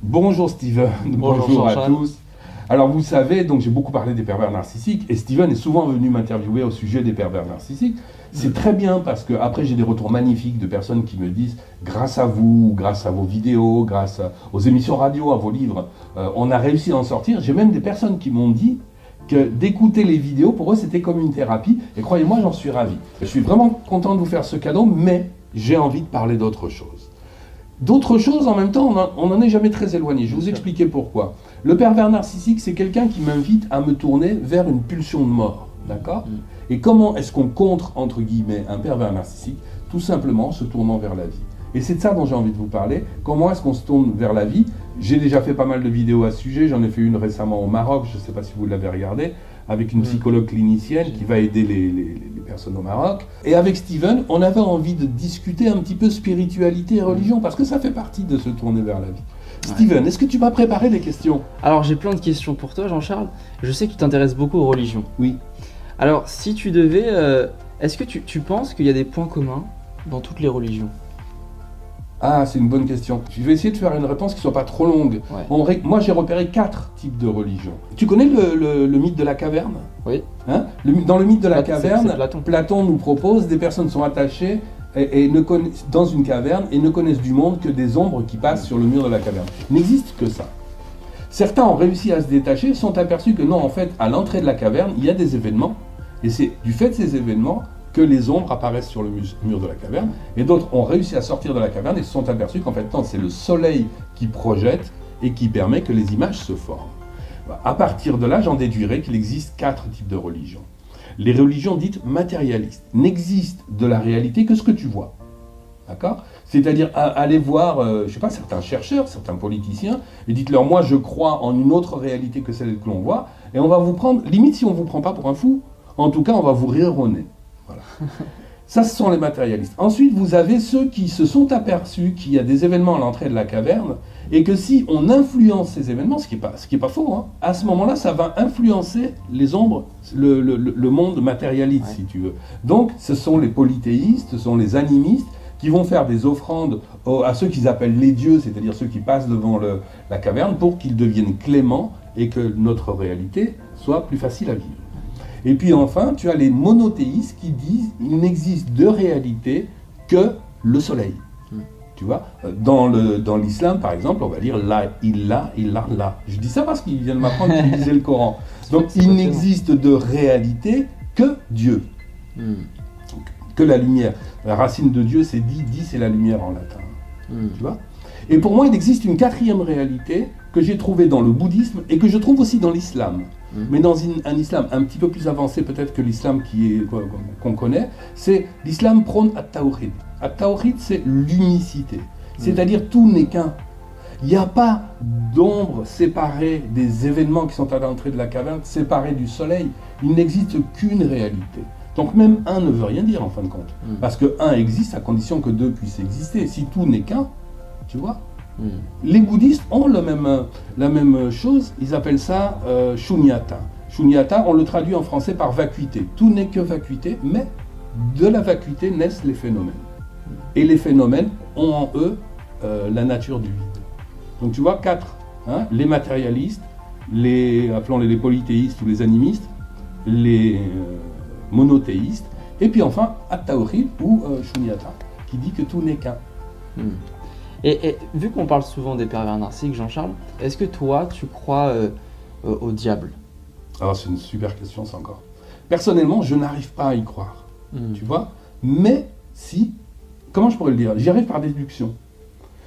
Bonjour Steven, bonjour à Jean-Charles. tous. Alors vous savez, donc j'ai beaucoup parlé des pervers narcissiques et Steven est souvent venu m'interviewer au sujet des pervers narcissiques. C'est très bien parce que après j'ai des retours magnifiques de personnes qui me disent grâce à vous, grâce à vos vidéos, aux émissions radio, à vos livres, on a réussi à en sortir. J'ai même des personnes qui m'ont dit que d'écouter les vidéos, pour eux c'était comme une thérapie et croyez-moi j'en suis ravi. Je suis vraiment content de vous faire ce cadeau, mais j'ai envie de parler d'autre chose. D'autres choses, en même temps, on n'en est jamais très éloigné. Je vais vous expliquer pourquoi. Le pervers narcissique, c'est quelqu'un qui m'invite à me tourner vers une pulsion de mort. D'accord ? Et comment est-ce qu'on contre, entre guillemets, un pervers narcissique ? Tout simplement en se tournant vers la vie. Et c'est de ça dont j'ai envie de vous parler. Comment est-ce qu'on se tourne vers la vie ? J'ai déjà fait pas mal de vidéos à ce sujet. J'en ai fait une récemment au Maroc, je ne sais pas si vous l'avez regardé, avec une psychologue clinicienne qui va aider les personnes au Maroc. Et avec Steven, on avait envie de discuter un petit peu spiritualité et religion, parce que ça fait partie de se tourner vers la vie. Steven, est-ce que tu m'as préparé des questions ? Alors j'ai plein de questions pour toi Jean-Charles. Je sais que tu t'intéresses beaucoup aux religions. Oui. Alors si tu devais... est-ce que tu penses qu'il y a des points communs dans toutes les religions ? Ah, c'est une bonne question. Je vais essayer de faire une réponse qui ne soit pas trop longue. Ouais. Moi, j'ai repéré 4 types de religions. Tu connais le mythe de la caverne ? Oui. Hein ? Dans le mythe de la caverne, c'est Platon nous propose des personnes sont attachées dans une caverne et ne connaissent du monde que des ombres qui passent sur le mur de la caverne. Il n'existe que ça. Certains ont réussi à se détacher, sont aperçus que non, en fait, à l'entrée de la caverne, il y a des événements, et c'est du fait de ces événements que les ombres apparaissent sur le mur de la caverne, et d'autres ont réussi à sortir de la caverne et se sont aperçus qu'en fait, non, c'est le soleil qui projette et qui permet que les images se forment. À partir de là, j'en déduirai qu'il existe 4 types de religions. Les religions dites matérialistes n'existent de la réalité que ce que tu vois. D'accord ? C'est-à-dire aller voir, je sais pas, certains chercheurs, certains politiciens, et dites-leur, moi je crois en une autre réalité que celle que l'on voit, et on va vous prendre, limite si on ne vous prend pas pour un fou, en tout cas on va vous rire au nez. Voilà. Ça, ce sont les matérialistes. Ensuite, vous avez ceux qui se sont aperçus qu'il y a des événements à l'entrée de la caverne, et que si on influence ces événements, ce qui est pas faux, hein, à ce moment-là, ça va influencer les ombres, le monde matérialiste, si tu veux. Donc, ce sont les polythéistes, ce sont les animistes, qui vont faire des offrandes à ceux qu'ils appellent les dieux, c'est-à-dire ceux qui passent devant la caverne, pour qu'ils deviennent cléments et que notre réalité soit plus facile à vivre. Et puis enfin, tu as les monothéistes qui disent qu'il n'existe de réalité que le soleil. Tu vois, dans l'islam, par exemple, on va dire la ilaha illallah. Je dis ça parce qu'ils viennent m'apprendre qu'ils lisaient le Coran. Donc il n'existe de réalité que Dieu. Que la lumière. La racine de Dieu, c'est dit c'est la lumière en latin. Tu vois ? Et pour moi, il existe une 4e réalité que j'ai trouvée dans le bouddhisme et que je trouve aussi dans l'islam. Mais dans un islam un petit peu plus avancé peut-être que l'islam qu'on connaît, c'est l'islam prône at-tawhid. At-tawhid, c'est l'unicité. C'est-à-dire tout n'est qu'un. Il n'y a pas d'ombre séparée des événements qui sont à l'entrée de la caverne, séparée du soleil. Il n'existe qu'une réalité. Donc même 1 ne veut rien dire en fin de compte. Parce que 1 existe à condition que 2 puisse exister. Si tout n'est qu'un, tu vois. Les bouddhistes ont la même chose, ils appellent ça shunyata. Shunyata, on le traduit en français par vacuité. Tout n'est que vacuité, mais de la vacuité naissent les phénomènes. Et les phénomènes ont en eux la nature du vide. Donc tu vois, 4, hein, les matérialistes, appelons-les les polythéistes ou les animistes, les monothéistes, et puis enfin, at-tawhid ou shunyata, qui dit que tout n'est qu'un. Et vu qu'on parle souvent des pervers narcissiques, Jean-Charles, est-ce que toi, tu crois au diable ? Alors c'est une super question ça encore. Personnellement, je n'arrive pas à y croire, tu vois. Mais si, comment je pourrais le dire ? J'y arrive par déduction.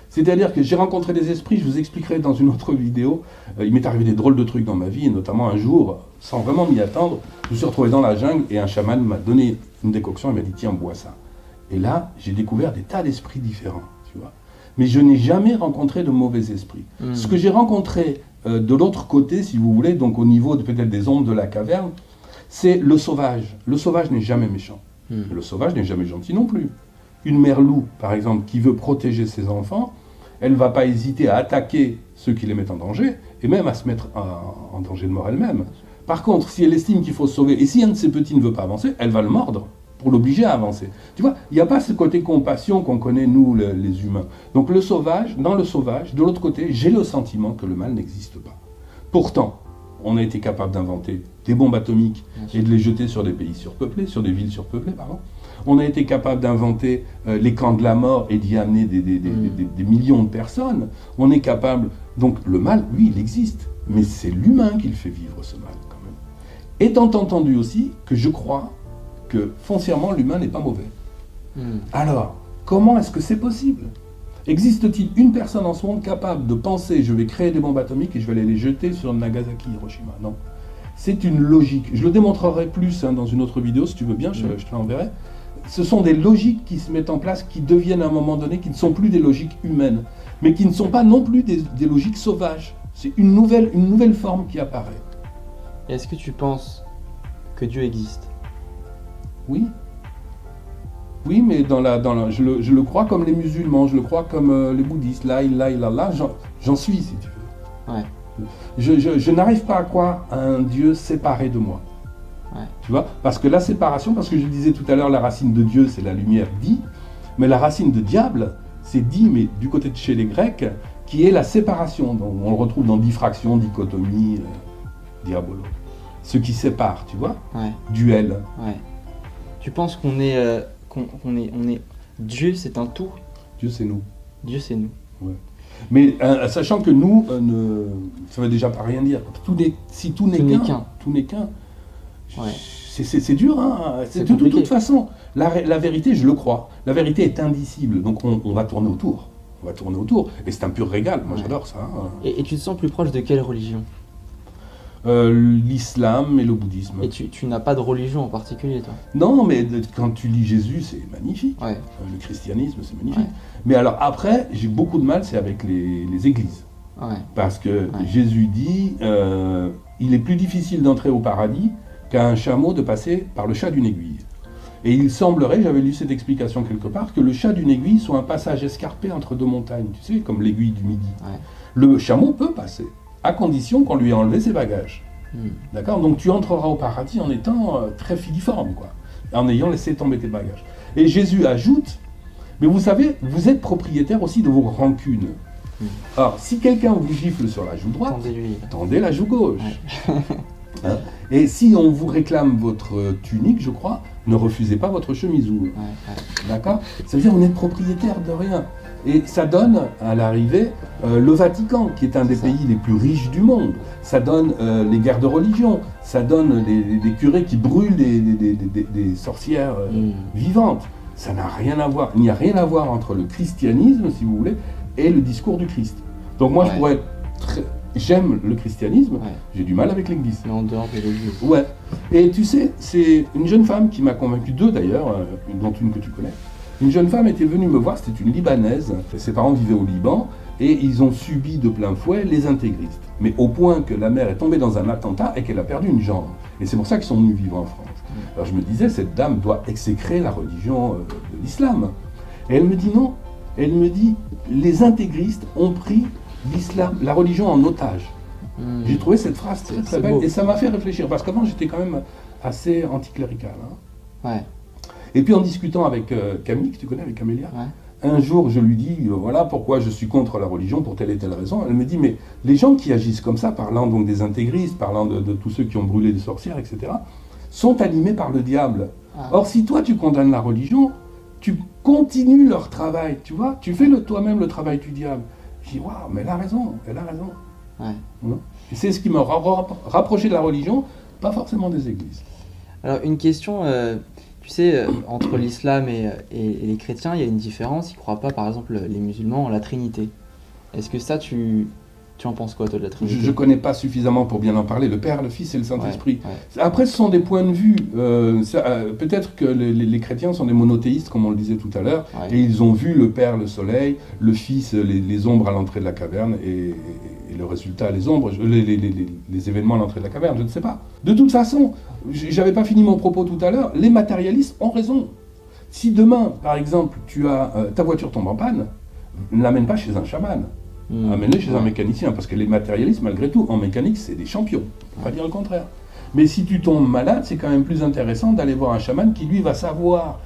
C'est-à-dire que j'ai rencontré des esprits, je vous expliquerai dans une autre vidéo, il m'est arrivé des drôles de trucs dans ma vie, et notamment un jour, sans vraiment m'y attendre, je me suis retrouvé dans la jungle et un chaman m'a donné une décoction, il m'a dit tiens, bois ça. Et là, j'ai découvert des tas d'esprits différents, tu vois. Mais je n'ai jamais rencontré de mauvais esprits. Ce que j'ai rencontré de l'autre côté, si vous voulez, donc au niveau peut-être des ombres de la caverne, c'est le sauvage. Le sauvage n'est jamais méchant. Le sauvage n'est jamais gentil non plus. Une mère loup, par exemple, qui veut protéger ses enfants, elle ne va pas hésiter à attaquer ceux qui les mettent en danger, et même à se mettre en danger de mort elle-même. Par contre, si elle estime qu'il faut se sauver, et si un de ses petits ne veut pas avancer, elle va le mordre. pour l'obliger à avancer. Tu vois, il n'y a pas ce côté compassion qu'on connaît, nous, les humains. Donc le sauvage, dans le sauvage, de l'autre côté, j'ai le sentiment que le mal n'existe pas. Pourtant, on a été capable d'inventer des bombes atomiques et de les jeter sur des pays surpeuplés, sur des villes surpeuplées, pardon. On a été capable d'inventer les camps de la mort et d'y amener des millions de personnes. On est capable... Donc le mal, oui, il existe. Mais c'est l'humain qui le fait vivre, ce mal, quand même. Étant entendu aussi que je crois que foncièrement l'humain n'est pas mauvais. Alors, comment est-ce que c'est possible? Existe-t-il une personne en ce monde capable de penser je vais créer des bombes atomiques et je vais aller les jeter sur Nagasaki, Hiroshima? Non. C'est une logique. Je le démontrerai plus dans une autre vidéo, si tu veux bien, je te l'enverrai. Ce sont des logiques qui se mettent en place, qui deviennent à un moment donné, qui ne sont plus des logiques humaines, mais qui ne sont pas non plus des logiques sauvages. C'est une nouvelle forme qui apparaît. Est-ce que tu penses que Dieu existe? Oui. Oui, mais je le crois comme les musulmans, je le crois comme les bouddhistes. Là, j'en suis, si tu veux. Ouais. Je n'arrive pas à croire à un Dieu séparé de moi. Ouais. Tu vois? Parce que la séparation, parce que je disais tout à l'heure, la racine de Dieu, c'est la lumière, dit, mais la racine de diable, c'est dit, mais du côté de chez les Grecs, qui est la séparation. Donc, on le retrouve dans diffraction, dichotomie, diabolo. Ce qui sépare, tu vois? Ouais. Duel. Ouais. Tu penses qu'on est... Dieu, c'est un tout? Dieu, c'est nous. Dieu, c'est nous. Ouais. Mais sachant que nous, ça veut déjà pas rien dire. Si tout n'est qu'un, tout n'est qu'un. Ouais. C'est dur, hein. De toute façon, la vérité, je le crois. La vérité est indicible, donc on va tourner autour. On va tourner autour, et c'est un pur régal. Moi, j'adore ça. Hein. Et tu te sens plus proche de quelle religion? L'islam et le bouddhisme. Et tu n'as pas de religion en particulier, toi? Non, mais quand tu lis Jésus, c'est magnifique. Ouais. Le christianisme, c'est magnifique. Ouais. Mais alors après, j'ai beaucoup de mal, c'est avec les églises. Ouais. Parce que Jésus dit, il est plus difficile d'entrer au paradis qu'à un chameau de passer par le chat d'une aiguille. Et il semblerait, j'avais lu cette explication quelque part, que le chat d'une aiguille soit un passage escarpé entre deux montagnes, tu sais, comme l'aiguille du Midi. Ouais. Le chameau peut passer, à condition qu'on lui ait enlevé ses bagages. D'accord? Donc tu entreras au paradis en étant très filiforme, quoi, en ayant laissé tomber tes bagages. Et Jésus ajoute, mais vous savez, vous êtes propriétaire aussi de vos rancunes. Alors, si quelqu'un vous gifle sur la joue droite, tendez la joue gauche. Ouais. Hein? Et si on vous réclame votre tunique, je crois, ne refusez pas votre chemise. D'accord? Ça veut dire qu'on est propriétaire de rien. Et ça donne, à l'arrivée, le Vatican, qui est un des pays les plus riches du monde. Ça donne les guerres de religion. Ça donne des curés qui brûlent des sorcières vivantes. Ça n'a rien à voir. Il n'y a rien à voir entre le christianisme, si vous voulez, et le discours du Christ. Donc moi, je pourrais être très... J'aime le christianisme, j'ai du mal avec l'église. Mais en dehors de l'église. Ouais. Et tu sais, c'est une jeune femme qui m'a convaincu, deux d'ailleurs, dont une que tu connais. Une jeune femme était venue me voir, c'était une Libanaise. Ses parents vivaient au Liban et ils ont subi de plein fouet les intégristes. Mais au point que la mère est tombée dans un attentat et qu'elle a perdu une jambe. Et c'est pour ça qu'ils sont venus vivre en France. Alors je me disais, cette dame doit exécrer la religion de l'islam. Et elle me dit non. Elle me dit, les intégristes ont pris l'islam, la religion en otage. J'ai trouvé cette phrase très très belle beau. Et ça m'a fait réfléchir parce qu'avant j'étais quand même assez anticlérical. Hein. Ouais. Et puis en discutant avec Camille, que tu connais, avec Camélia, un jour je lui dis voilà pourquoi je suis contre la religion pour telle et telle raison. Elle me dit mais les gens qui agissent comme ça, parlant donc des intégristes, parlant de tous ceux qui ont brûlé des sorcières, etc., sont animés par le diable. Or si toi tu condamnes la religion, tu continues leur travail, tu vois, tu fais toi-même le travail du diable. Je dis, waouh, mais elle a raison. Ouais. Et c'est ce qui m'a rapproché de la religion, pas forcément des églises. Alors, une question, tu sais, entre l'islam et les chrétiens, il y a une différence. Ils ne croient pas, par exemple, les musulmans, en la Trinité. Est-ce que ça, tu en penses quoi, toi, de la Trinité? Je ne connais pas suffisamment pour bien en parler. Le Père, le Fils et le Saint-Esprit. Après, ce sont des points de vue. Peut-être que les chrétiens sont des monothéistes, comme on le disait tout à l'heure, et ils ont vu le Père, le Soleil, le Fils, les ombres à l'entrée de la caverne, et le résultat, les ombres, les événements à l'entrée de la caverne, je ne sais pas. De toute façon, j'avais pas fini mon propos tout à l'heure, les matérialistes ont raison. Si demain, par exemple, ta voiture tombe en panne, ne l'amène pas chez un chaman. Amène-le chez un mécanicien, parce que les matérialistes, malgré tout, en mécanique, c'est des champions. On ne peut pas dire le contraire. Mais si tu tombes malade, c'est quand même plus intéressant d'aller voir un chaman qui, lui, va savoir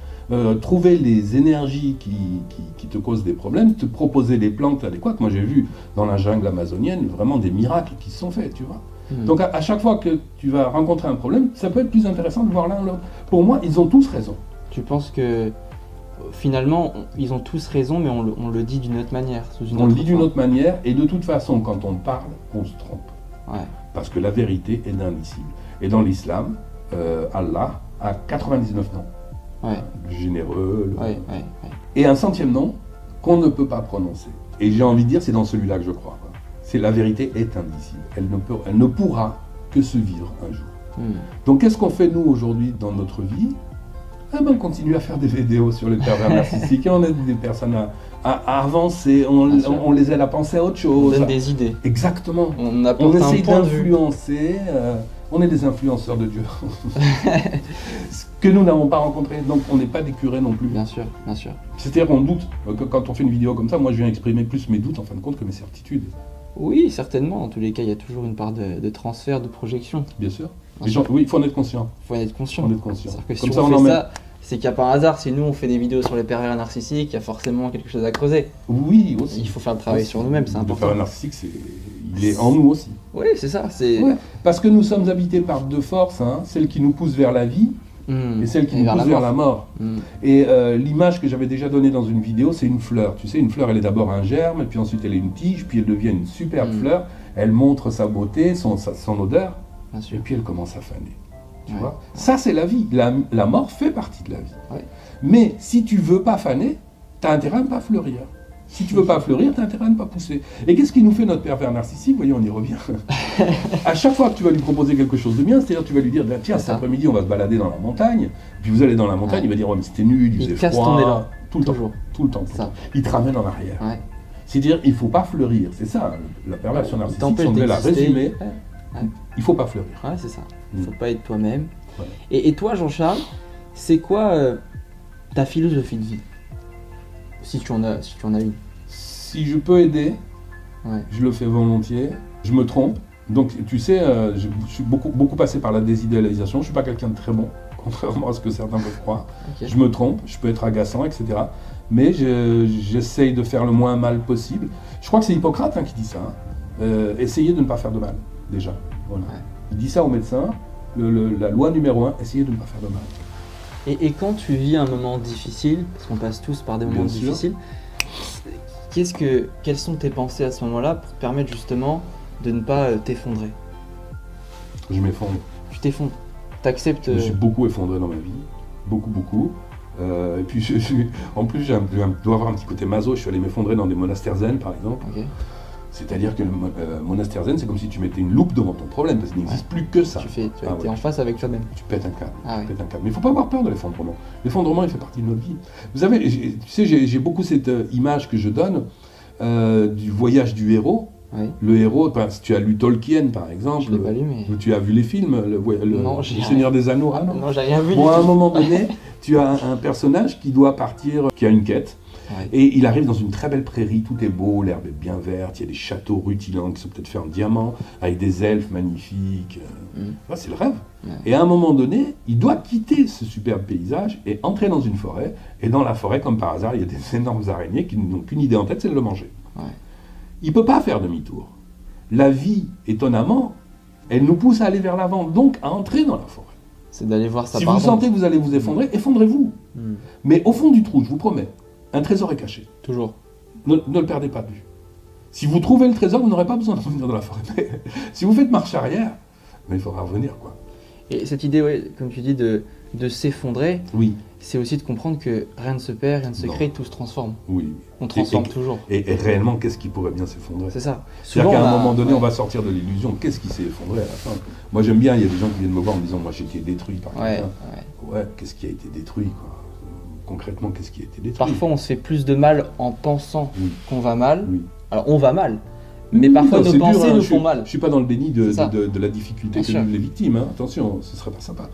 trouver les énergies qui te causent des problèmes, te proposer les plantes adéquates. Moi, j'ai vu dans la jungle amazonienne vraiment des miracles qui se sont faits, tu vois. Donc, à chaque fois que tu vas rencontrer un problème, ça peut être plus intéressant de voir l'un l'autre. Pour moi, ils ont tous raison. Tu penses que finalement, ils ont tous raison, mais on le dit d'une autre manière. On le dit d'une autre manière, et de toute façon, quand on parle, on se trompe. Ouais. Parce que la vérité est indicible. Et dans l'islam, Allah a 99 noms. Ouais. Le généreux, Ouais. et un 100e nom qu'on ne peut pas prononcer. Et j'ai envie de dire, c'est dans celui-là que je crois. C'est la vérité est indicible. Elle ne pourra que se vivre un jour. Donc qu'est-ce qu'on fait nous aujourd'hui dans notre vie? On continue à faire des vidéos sur les pervers narcissiques et on aide des personnes à avancer, on les aide à penser à autre chose. On donne des idées. Exactement. On apporte un essaye point de vue. d'influencer. On est des influenceurs de Dieu. Ce que nous n'avons pas rencontré, donc on n'est pas des curés non plus. Bien sûr, bien sûr. C'est-à-dire qu'on doute. Quand on fait une vidéo comme ça, moi je viens exprimer plus mes doutes en fin de compte que mes certitudes. Oui, certainement. En tous les cas, il y a toujours une part de transfert, de projection. Bien sûr. Bien sûr. Oui, il faut en être conscient. Il faut en être conscient. Faut en être conscient. C'est-à-dire que si Comme ça, on en fait met. ça, c'est qu'il n'y a pas un hasard. Si nous, on fait des vidéos sur les pervers narcissiques, il y a forcément quelque chose à creuser. Oui, aussi. Il faut faire le travail sur nous-mêmes, c'est Le important. pervers narcissique, il est en nous aussi. Oui, c'est ça. C'est Ouais, parce que nous sommes habités par deux forces, celle qui nous pousse vers la vie et celle qui nous pousse vers la mort. Et l'image que j'avais déjà donnée dans une vidéo, c'est une fleur. Tu sais, une fleur, elle est d'abord un germe, puis ensuite elle est une tige, puis elle devient une superbe fleur. Elle montre sa beauté, son odeur, et puis elle commence à faner. Tu vois, ça, c'est la vie. La mort fait partie de la vie. Ouais. Mais si tu veux pas faner, tu as intérêt à ne pas fleurir. Si tu veux pas fleurir, tu as intérêt à ne pas pousser. Et qu'est-ce qui nous fait notre pervers narcissique? Voyez, on y revient. À chaque fois que tu vas lui proposer quelque chose de bien, c'est-à-dire tu vas lui dire, tiens, cet après-midi, on va se balader dans la montagne. Puis vous allez dans la montagne, il va dire, oh, mais c'était nul, il faisait froid. Ton élan. Tout le temps. Toujours. Tout le temps. Il te ramène en arrière. Ouais. C'est-à-dire, il ne faut pas fleurir. C'est ça, la perversion narcissique, si on devait la résumer, il ne faut pas fleurir. Ouais, c'est ça. Il ne faut pas être toi-même. Ouais. Et toi, Jean-Charles, c'est quoi ta philosophie de vie? Si tu en as une. Si je peux aider, je le fais volontiers. Je me trompe. Donc, tu sais, je suis beaucoup passé par la désidéalisation. Je ne suis pas quelqu'un de très bon, contrairement à ce que certains peuvent croire. Okay. Je me trompe, je peux être agaçant, etc. Mais j'essaye de faire le moins mal possible. Je crois que c'est Hippocrate qui dit ça. Essayez de ne pas faire de mal, déjà. Voilà. Ouais. Il dit ça aux médecins. La loi numéro 1, essayez de ne pas faire de mal. Et quand tu vis un moment difficile, parce qu'on passe tous par des moments difficiles, quelles sont tes pensées à ce moment-là pour te permettre justement de ne pas t'effondrer? Je m'effondre. Tu t'effondres. T'acceptes. Je me suis beaucoup effondré dans ma vie. Beaucoup. Et puis, en plus, je dois avoir un petit côté maso. Je suis allé m'effondrer dans des monastères zen, par exemple. Okay. C'est-à-dire que le monastère zen, c'est comme si tu mettais une loupe devant ton problème, parce qu'il n'existe plus que ça. Tu es en face avec toi-même. Tu pètes un câble. Mais il ne faut pas avoir peur de l'effondrement. L'effondrement, il fait partie de notre vie. Vous savez, tu sais, j'ai beaucoup cette image que je donne du voyage du héros. Oui. Le héros, si tu as lu Tolkien par exemple, je l'ai pas lu, mais... ou tu as vu les films, le Seigneur des Anneaux, non, j'ai rien vu. Bon, à un moment donné, tu as un personnage qui doit partir, qui a une quête, et il arrive dans une très belle prairie, tout est beau, l'herbe est bien verte, il y a des châteaux rutilants qui sont peut-être faits en diamant, avec des elfes magnifiques, c'est le rêve. Et à un moment donné, il doit quitter ce superbe paysage et entrer dans une forêt, et dans la forêt, comme par hasard, il y a des énormes araignées qui n'ont qu'une idée en tête, c'est de le manger. Il ne peut pas faire demi-tour. La vie, étonnamment, elle nous pousse à aller vers l'avant, donc à entrer dans la forêt. C'est d'aller voir sa Si vous sentez que vous allez vous effondrer, effondrez-vous. Mais au fond du trou, je vous promets, un trésor est caché. Toujours. Ne le perdez pas de vue. Si vous trouvez le trésor, vous n'aurez pas besoin de revenir dans la forêt. Mais si vous faites marche arrière, il faudra revenir, quoi. Et cette idée, comme tu dis, de s'effondrer, c'est aussi de comprendre que rien ne se perd, rien ne se crée, tout se transforme. Oui. On transforme toujours. Et réellement, qu'est-ce qui pourrait bien s'effondrer? C'est ça. C'est-à-dire qu'à un moment donné, on va sortir de l'illusion. Qu'est-ce qui s'est effondré à la fin? Moi, j'aime bien, il y a des gens qui viennent me voir en me disant, moi, j'ai été détruit par quelqu'un. Ouais, qu'est-ce qui a été détruit, quoi? Concrètement, qu'est-ce qui a été détruit? Parfois, on se fait plus de mal en pensant qu'on va mal. Alors, on va mal. Mais parfois, nos pensées nous font mal. Je ne suis pas dans le déni de la difficulté que vivent les victimes. Attention, ce ne serait pas sympa.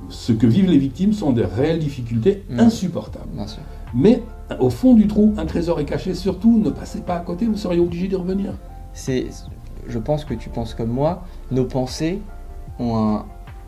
Ce que vivent les victimes sont des réelles difficultés insupportables. Bien sûr. Mais au fond du trou, un trésor est caché. Surtout, ne passez pas à côté, vous seriez obligé d'y revenir. Je pense que tu penses comme moi. Nos pensées ont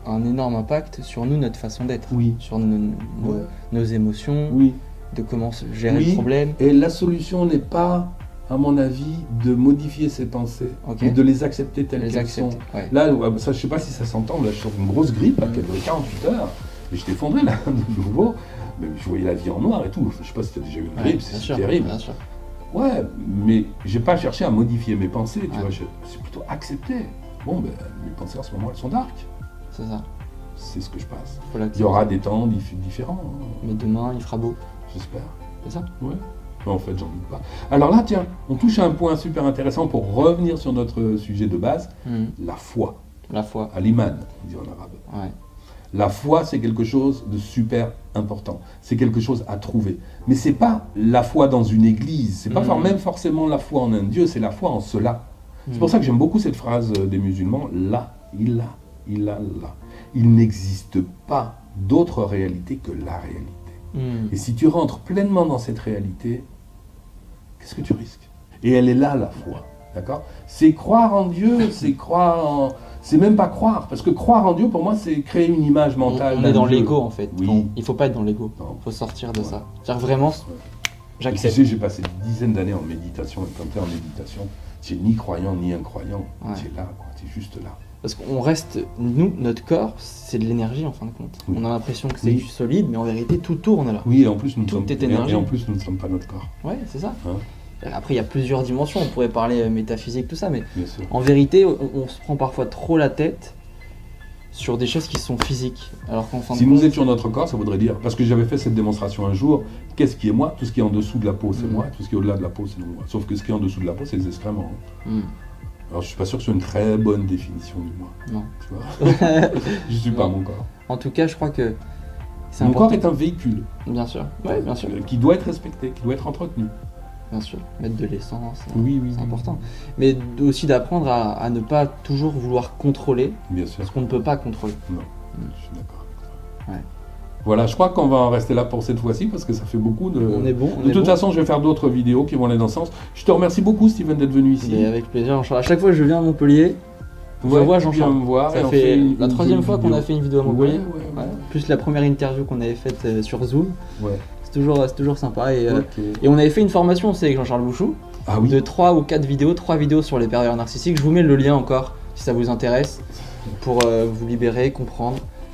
un énorme impact sur nous, notre façon d'être, Oui. sur nos émotions, Oui. de comment gérer Oui. le problème. Et la solution n'est pas, à mon avis, de modifier ses pensées, Ok. mais de les accepter telles Les qu'elles accepter. sont. Ouais. Là, ça, je sais pas si ça s'entend, là je suis sur une grosse grippe là, qui a duré 48 heures, et j'étais effondré là, de nouveau, mais je voyais la vie en noir et tout, je sais pas si tu as déjà eu une Ouais, grippe, bien c'est sûr, terrible. bien sûr. Ouais, mais j'ai pas cherché à modifier mes pensées, tu Ouais. vois, c'est plutôt accepter. Bon, ben, mes pensées en ce moment, elles sont dark, C'est ça. c'est ce que je passe. Faut Il l'accepter. y aura des temps différents, hein, Mais demain, il fera beau. j'espère. C'est ça. Ouais. Mais en fait, j'en doute pas. Alors là, tiens, on touche à un point super intéressant pour revenir sur notre sujet de base, la foi. La foi. Al-Iman, on dit en arabe. Ouais. La foi, c'est quelque chose de super important. C'est quelque chose à trouver. Mais c'est pas la foi dans une église. C'est pas même forcément la foi en un Dieu. C'est la foi en cela. C'est pour ça que j'aime beaucoup cette phrase des musulmans. La ilaha illallah. Il n'existe pas d'autre réalité que la réalité. Et si tu rentres pleinement dans cette réalité, qu'est-ce que tu risques? Et elle est là, la foi. D'accord? C'est croire en Dieu, c'est croire en... C'est même pas croire, parce que croire en Dieu, pour moi, c'est créer une image mentale. On est dans l'ego, en fait. Oui. Il faut pas être dans l'ego. Non. Il faut sortir de Ouais. ça. C'est-à-dire vraiment, Et tu j'accepte. sais, j'ai passé des dizaines d'années en méditation, et quand tu es en méditation, tu n'es ni croyant ni incroyant. Ouais. Tu es là, quoi. Tu es juste là. Parce qu'on reste, nous, notre corps, c'est de l'énergie en fin de compte. Oui. On a l'impression que c'est Oui. du solide, mais en vérité, tout tourne là. Oui, et en plus, nous ne Tout sommes, est énergie. et en plus, nous ne sommes pas notre corps. Ouais, c'est ça. Hein. Après, il y a plusieurs dimensions. On pourrait parler métaphysique, tout ça, mais Bien sûr. en vérité, on se prend parfois trop la tête sur des choses qui sont physiques. Alors qu'en fin Si de nous compte, étions notre corps, ça voudrait dire, parce que j'avais fait cette démonstration un jour, qu'est-ce qui est moi? Tout ce qui est en dessous de la peau, c'est moi. Tout ce qui est au-delà de la peau, c'est moi. Sauf que ce qui est en dessous de la peau, c'est les excréments. Hmm. Alors, je suis pas sûr que ce soit une très bonne définition du moi. Non. Tu vois. Je suis pas Non. mon corps. En tout cas, je crois que c'est Mon important. corps est un véhicule. Bien sûr. Ouais, bien sûr. Qui doit être respecté, qui doit être entretenu. Bien sûr. Mettre de l'essence. Oui, oui. C'est important. Mais aussi d'apprendre à ne pas toujours vouloir contrôler Bien sûr. ce qu'on ne peut pas contrôler. Non, je suis d'accord. Ouais. Voilà, je crois qu'on va en rester là pour cette fois-ci parce que ça fait beaucoup de... On est bon. De toute façon, je vais faire d'autres vidéos qui vont aller dans ce sens. Je te remercie beaucoup, Steven, d'être venu ici. Mais avec plaisir. À chaque fois que je viens à Montpellier, je Ouais, vois tu viens Jean-Charles. me voir et Ça on fait fait la troisième fois qu'on a fait une vidéo à Montpellier. Ouais. Plus la première interview qu'on avait faite sur Zoom. Ouais. C'est toujours sympa. Et Ok. on avait fait une formation aussi avec Jean-Charles Bouchou Ah oui. de 3 ou 4 vidéos, 3 vidéos sur les pervers narcissiques. Je vous mets le lien encore si ça vous intéresse pour vous libérer, comprendre.